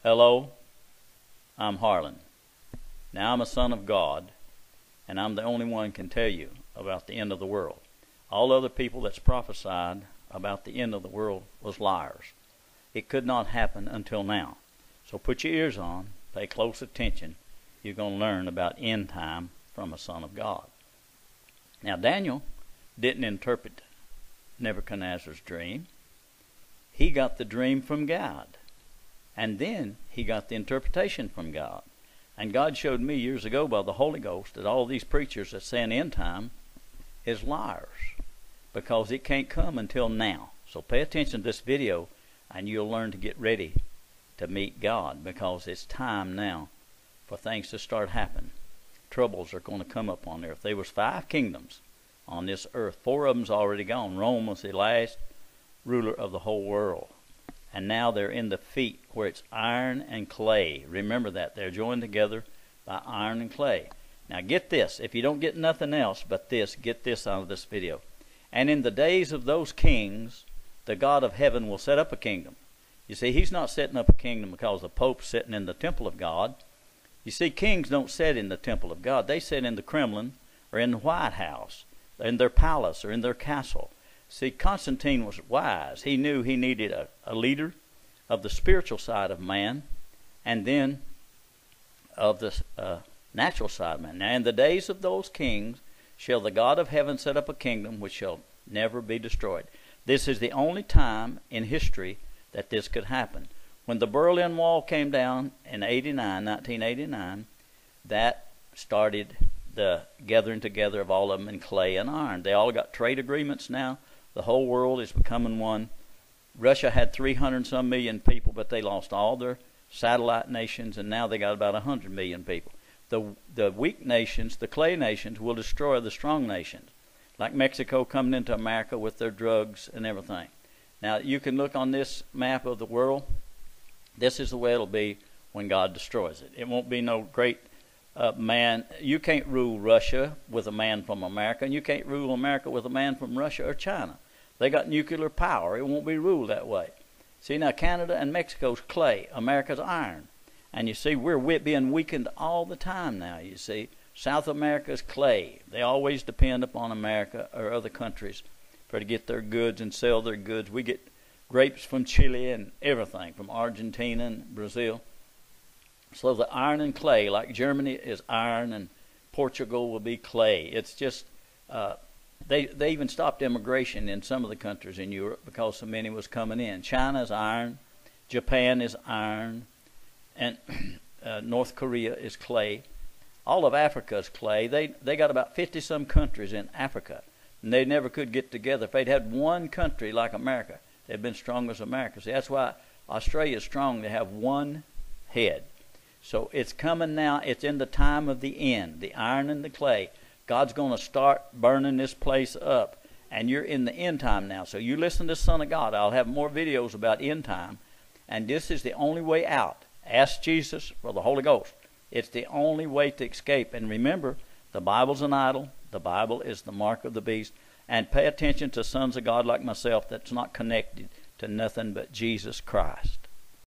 Hello, I'm Harlan. Now I'm a son of God, and I'm the only one can tell you about the end of the world. All other people that's prophesied about the end of the world was liars. It could not happen until now. So put your ears on, pay close attention. You're going to learn about end time from a son of God. Now Daniel didn't interpret Nebuchadnezzar's dream. He got the dream from God. And then he got the interpretation from God. And God showed me years ago by the Holy Ghost that all these preachers that say end time is liars, because it can't come until now. So pay attention to this video and you'll learn to get ready to meet God, because it's time now for things to start happening. Troubles are going to come up on earth. There was 5 kingdoms on this earth. 4 of them's already gone. Rome was the last ruler of the whole world. And now they're in the feet where it's iron and clay. Remember that. They're joined together by iron and clay. Now get this. If you don't get nothing else but this, get this out of this video. And in the days of those kings, the God of heaven will set up a kingdom. You see, he's not setting up a kingdom because the Pope's sitting in the temple of God. You see, kings don't sit in the temple of God. They sit in the Kremlin or in the White House, in their palace or in their castle. See, Constantine was wise. He knew he needed a leader of the spiritual side of man, and then of the natural side of man. Now, in the days of those kings shall the God of heaven set up a kingdom which shall never be destroyed. This is the only time in history that this could happen. When the Berlin Wall came down in 1989, that started the gathering together of all of them in clay and iron. They all got trade agreements now. The whole world is becoming one. Russia had 300 some million people, but they lost all their satellite nations, and now they got about 100 million people. The weak nations, the clay nations, will destroy the strong nations, like Mexico coming into America with their drugs and everything. Now, you can look on this map of the world. This is the way it'll be when God destroys it. It won't be no great man. You can't rule Russia with a man from America, and you can't rule America with a man from Russia or China. They got nuclear power. It won't be ruled that way. See, now Canada and Mexico's clay, America's iron. And you see, we're being weakened all the time now, you see. South America's clay. They always depend upon America or other countries to get their goods and sell their goods. We get grapes from Chile and everything, from Argentina and Brazil. So the iron and clay, like Germany is iron and Portugal will be clay. It's just, they even stopped immigration in some of the countries in Europe because so many was coming in. China's iron, Japan is iron, and North Korea is clay. All of Africa is clay. They got about 50-some countries in Africa, and they never could get together. If they'd had one country like America, they'd been strong as America. See, that's why Australia's strong. They have one head. So it's coming now. It's in the time of the end, the iron and the clay. God's going to start burning this place up, and you're in the end time now. So you listen to Son of God. I'll have more videos about end time, and this is the only way out. Ask Jesus for the Holy Ghost. It's the only way to escape. And remember, the Bible's an idol. The Bible is the mark of the beast. And pay attention to sons of God like myself that's not connected to nothing but Jesus Christ.